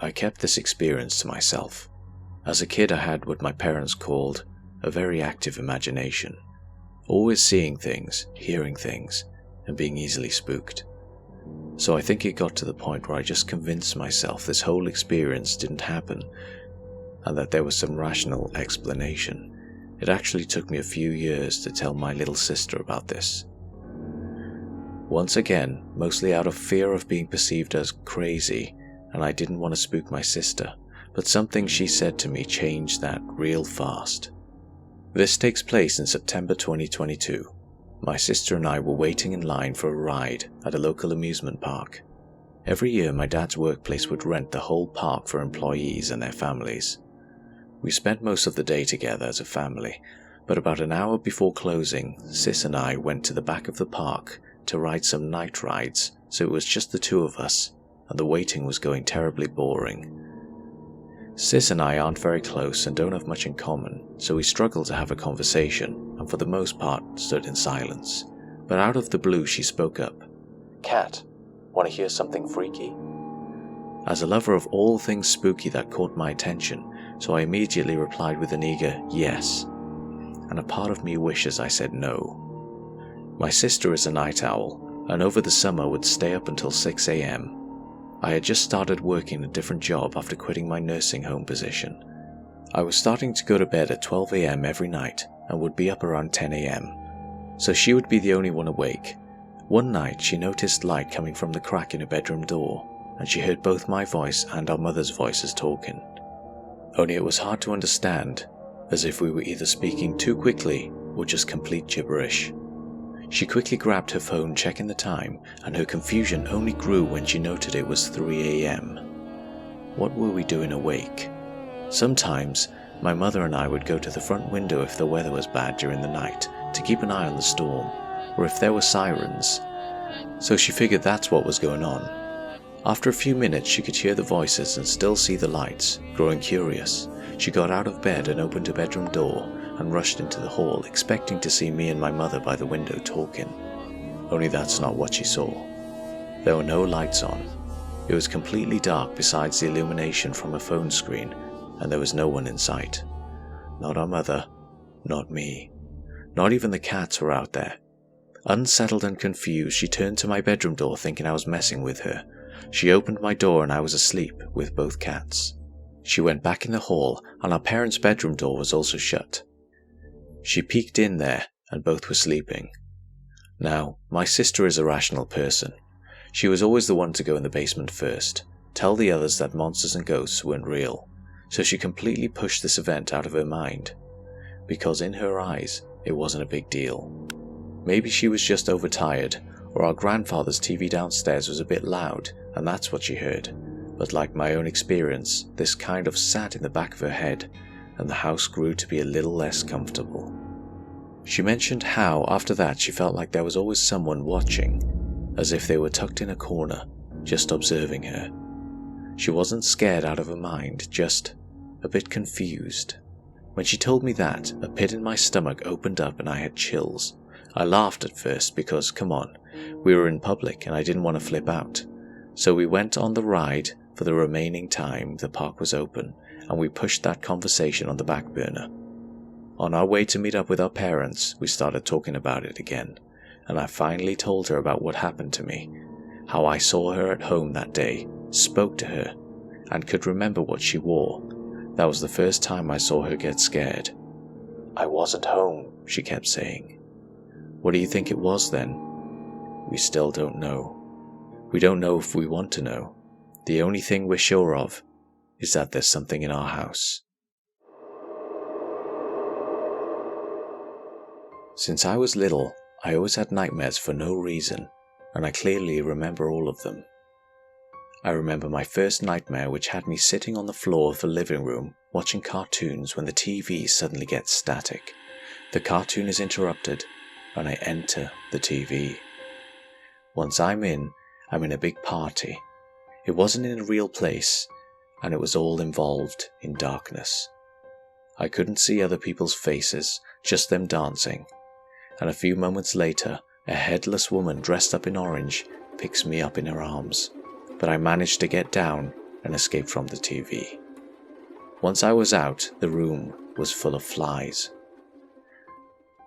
I kept this experience to myself. As a kid, I had what my parents called a very active imagination, always seeing things, hearing things, and being easily spooked. So I think it got to the point where I just convinced myself this whole experience didn't happen and that there was some rational explanation. It actually took me a few years to tell my little sister about this. Once again, mostly out of fear of being perceived as crazy, and I didn't want to spook my sister, but something she said to me changed that real fast. This takes place in September 2022. My sister and I were waiting in line for a ride at a local amusement park. Every year, my dad's workplace would rent the whole park for employees and their families. We spent most of the day together as a family, but about an hour before closing, Sis and I went to the back of the park to ride some night rides, so it was just the two of us, and the waiting was going terribly boring. Sis and I aren't very close and don't have much in common, so we struggled to have a conversation, and for the most part stood in silence. But out of the blue she spoke up. "Kat, want to hear something freaky?" As a lover of all things spooky, that caught my attention, so I immediately replied with an eager yes, and a part of me wishes I said no. My sister is a night owl, and over the summer would stay up until 6 a.m. I had just started working a different job after quitting my nursing home position. I was starting to go to bed at 12 a.m. every night and would be up around 10 a.m., so she would be the only one awake. One night she noticed light coming from the crack in her bedroom door, and she heard both my voice and our mother's voices talking. Only it was hard to understand, as if we were either speaking too quickly or just complete gibberish. She quickly grabbed her phone, checking the time, and her confusion only grew when she noted it was 3 a.m. What were we doing awake? Sometimes, my mother and I would go to the front window if the weather was bad during the night to keep an eye on the storm, or if there were sirens. So she figured that's what was going on. After a few minutes, she could hear the voices and still see the lights. Growing curious, she got out of bed and opened her bedroom door and rushed into the hall, expecting to see me and my mother by the window talking. Only that's not what she saw. There were no lights on. It was completely dark besides the illumination from a phone screen, and there was no one in sight. Not our mother, not me. Not even the cats were out there. Unsettled and confused, she turned to my bedroom door thinking I was messing with her. She opened my door and I was asleep with both cats. She went back in the hall and our parents' bedroom door was also shut. She peeked in there and both were sleeping. Now, my sister is a rational person. She was always the one to go in the basement first, tell the others that monsters and ghosts weren't real, so she completely pushed this event out of her mind, because in her eyes, it wasn't a big deal. Maybe she was just overtired, or our grandfather's TV downstairs was a bit loud, and that's what she heard. But like my own experience, this kind of sat in the back of her head, and the house grew to be a little less comfortable. She mentioned how, after that, she felt like there was always someone watching, as if they were tucked in a corner, just observing her. She wasn't scared out of her mind, just a bit confused. When she told me that, a pit in my stomach opened up and I had chills. I laughed at first because, come on, we were in public and I didn't want to flip out. So we went on the ride for the remaining time the park was open, and we pushed that conversation on the back burner. On our way to meet up with our parents, we started talking about it again, and I finally told her about what happened to me, how I saw her at home that day, spoke to her, and could remember what she wore. That was the first time I saw her get scared. "I wasn't home," she kept saying. "What do you think it was then?" "We still don't know. We don't know if we want to know. The only thing we're sure of is that there's something in our house." Since I was little, I always had nightmares for no reason, and I clearly remember all of them. I remember my first nightmare, which had me sitting on the floor of the living room watching cartoons when the TV suddenly gets static. The cartoon is interrupted, and I enter the TV. Once I'm in a big party. It wasn't in a real place, and it was all involved in darkness. I couldn't see other people's faces, just them dancing. And a few moments later, a headless woman dressed up in orange picks me up in her arms. But I managed to get down and escaped from the TV. Once I was out, the room was full of flies.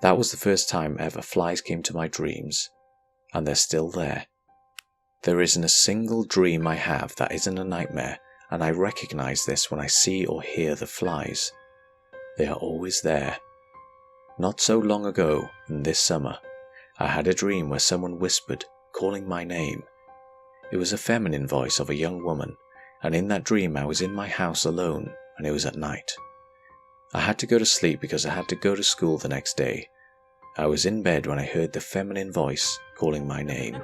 That was the first time ever flies came to my dreams, and they're still there. There isn't a single dream I have that isn't a nightmare, and I recognize this when I see or hear the flies. They are always there. Not so long ago, in this summer, I had a dream where someone whispered, calling my name. It was a feminine voice of a young woman, and in that dream I was in my house alone, and it was at night. I had to go to sleep because I had to go to school the next day. I was in bed when I heard the feminine voice calling my name.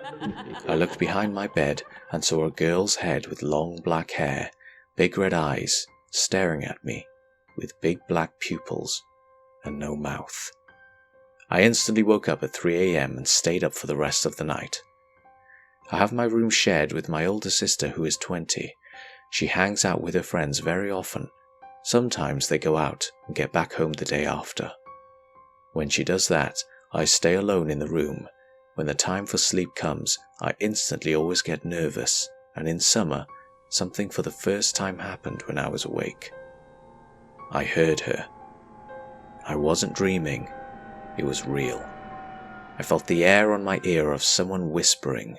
I looked behind my bed and saw a girl's head with long black hair, big red eyes, staring at me, with big black pupils and no mouth. I instantly woke up at 3 a.m. and stayed up for the rest of the night. I have my room shared with my older sister who is 20. She hangs out with her friends very often. Sometimes they go out and get back home the day after. When she does that, I stay alone in the room. When the time for sleep comes, I instantly always get nervous, and in summer, something for the first time happened when I was awake. I heard her. I wasn't dreaming. It was real. I felt the air on my ear of someone whispering.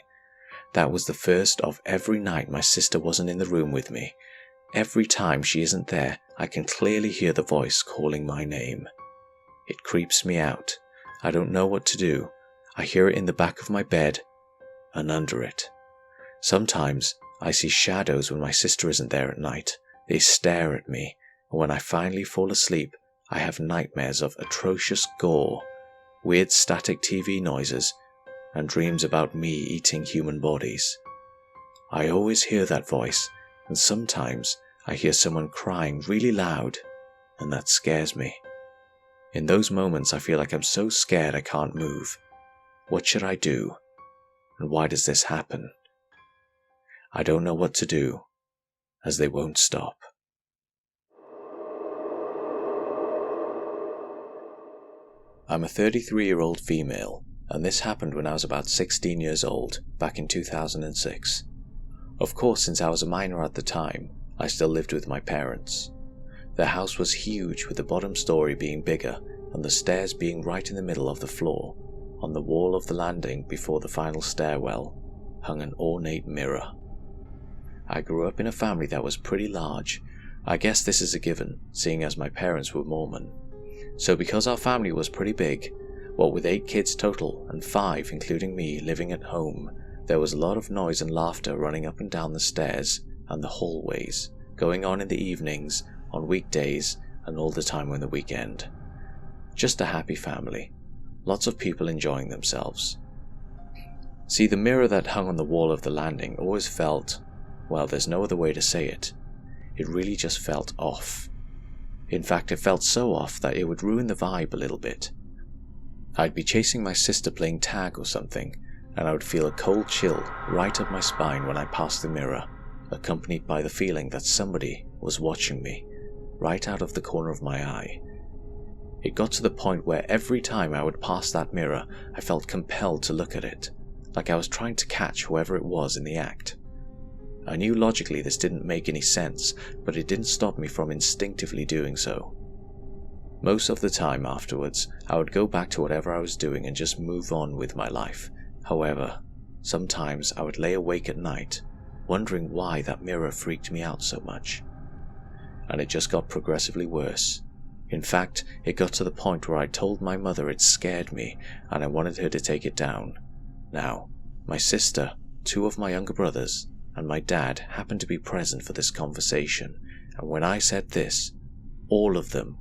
That was the first of every night my sister wasn't in the room with me. Every time she isn't there, I can clearly hear the voice calling my name. It creeps me out. I don't know what to do. I hear it in the back of my bed and under it. Sometimes I see shadows when my sister isn't there at night. They stare at me, and when I finally fall asleep, I have nightmares of atrocious gore, weird static TV noises, and dreams about me eating human bodies. I always hear that voice, and sometimes I hear someone crying really loud, and that scares me. In those moments I feel like I'm so scared I can't move. What should I do? And why does this happen? I don't know what to do, as they won't stop. I'm a 33-year-old female, and this happened when I was about 16 years old, back in 2006. Of course, since I was a minor at the time, I still lived with my parents. Their house was huge, with the bottom story being bigger and the stairs being right in the middle of the floor. On the wall of the landing before the final stairwell hung an ornate mirror. I grew up in a family that was pretty large. I guess this is a given, seeing as my parents were Mormon. So because our family was pretty big, what with 8 kids total and 5 including me living at home, there was a lot of noise and laughter running up and down the stairs and the hallways, going on in the evenings, on weekdays, and all the time on the weekend. Just a happy family. Lots of people enjoying themselves. See, the mirror that hung on the wall of the landing always felt, well, there's no other way to say it. It really just felt off. In fact, it felt so off that it would ruin the vibe a little bit. I'd be chasing my sister playing tag or something, and I would feel a cold chill right up my spine when I passed the mirror, accompanied by the feeling that somebody was watching me, right out of the corner of my eye. It got to the point where every time I would pass that mirror, I felt compelled to look at it, like I was trying to catch whoever it was in the act. I knew logically this didn't make any sense, but it didn't stop me from instinctively doing so. Most of the time afterwards, I would go back to whatever I was doing and just move on with my life. However, sometimes I would lay awake at night, wondering why that mirror freaked me out so much. And it just got progressively worse. In fact, it got to the point where I told my mother it scared me and I wanted her to take it down. Now, my sister, 2 of my younger brothers, and my dad happened to be present for this conversation, and when I said this, all of them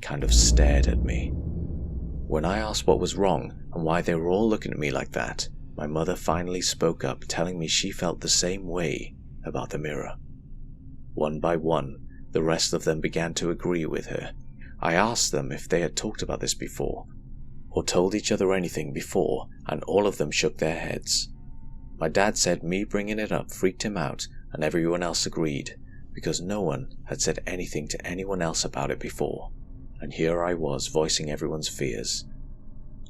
kind of stared at me. When I asked what was wrong and why they were all looking at me like that, my mother finally spoke up, telling me she felt the same way about the mirror. One by one, the rest of them began to agree with her. I asked them if they had talked about this before, or told each other anything before, and all of them shook their heads. My dad said me bringing it up freaked him out, and everyone else agreed, because no one had said anything to anyone else about it before, and here I was voicing everyone's fears.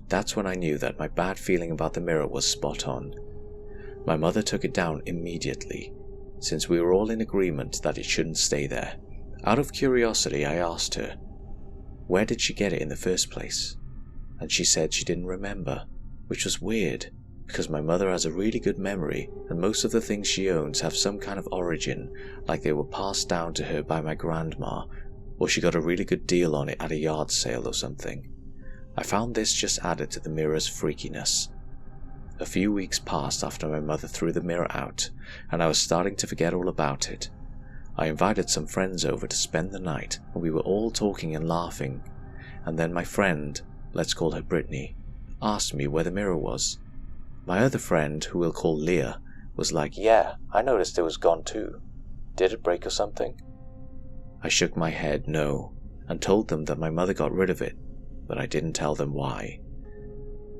That's when I knew that my bad feeling about the mirror was spot on. My mother took it down immediately, since we were all in agreement that it shouldn't stay there. Out of curiosity, I asked her, where did she get it in the first place? And she said she didn't remember, which was weird, because my mother has a really good memory and most of the things she owns have some kind of origin, like they were passed down to her by my grandma, or she got a really good deal on it at a yard sale or something. I found this just added to the mirror's freakiness. A few weeks passed after my mother threw the mirror out, and I was starting to forget all about it. I invited some friends over to spend the night, and we were all talking and laughing, and then my friend, let's call her Brittany, asked me where the mirror was. My other friend, who we'll call Leah, was like, yeah, I noticed it was gone too. Did it break or something? I shook my head no, and told them that my mother got rid of it, but I didn't tell them why.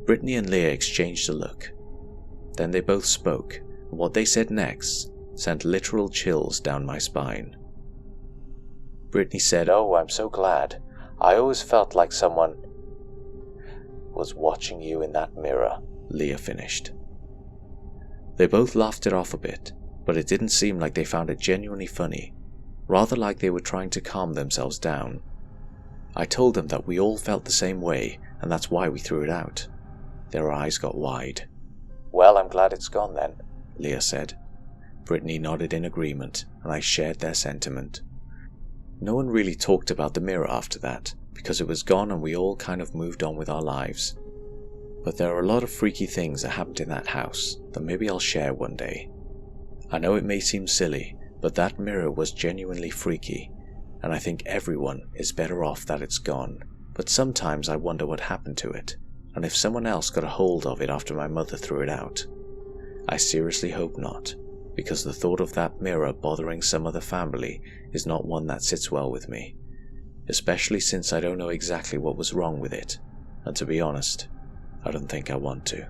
Brittany and Leah exchanged a look. Then they both spoke, and what they said next sent literal chills down my spine. Brittany said, "Oh, I'm so glad. I always felt like someone was watching you in that mirror," Leah finished. They both laughed it off a bit, but it didn't seem like they found it genuinely funny, rather like they were trying to calm themselves down. I told them that we all felt the same way, and that's why we threw it out. Their eyes got wide. "Well, I'm glad it's gone then," Leah said. Brittany nodded in agreement, and I shared their sentiment. No one really talked about the mirror after that, because it was gone and we all kind of moved on with our lives. But there are a lot of freaky things that happened in that house that maybe I'll share one day. I know it may seem silly, but that mirror was genuinely freaky, and I think everyone is better off that it's gone. But sometimes I wonder what happened to it, and if someone else got a hold of it after my mother threw it out. I seriously hope not, because the thought of that mirror bothering some other family is not one that sits well with me, especially since I don't know exactly what was wrong with it, and to be honest, I don't think I want to.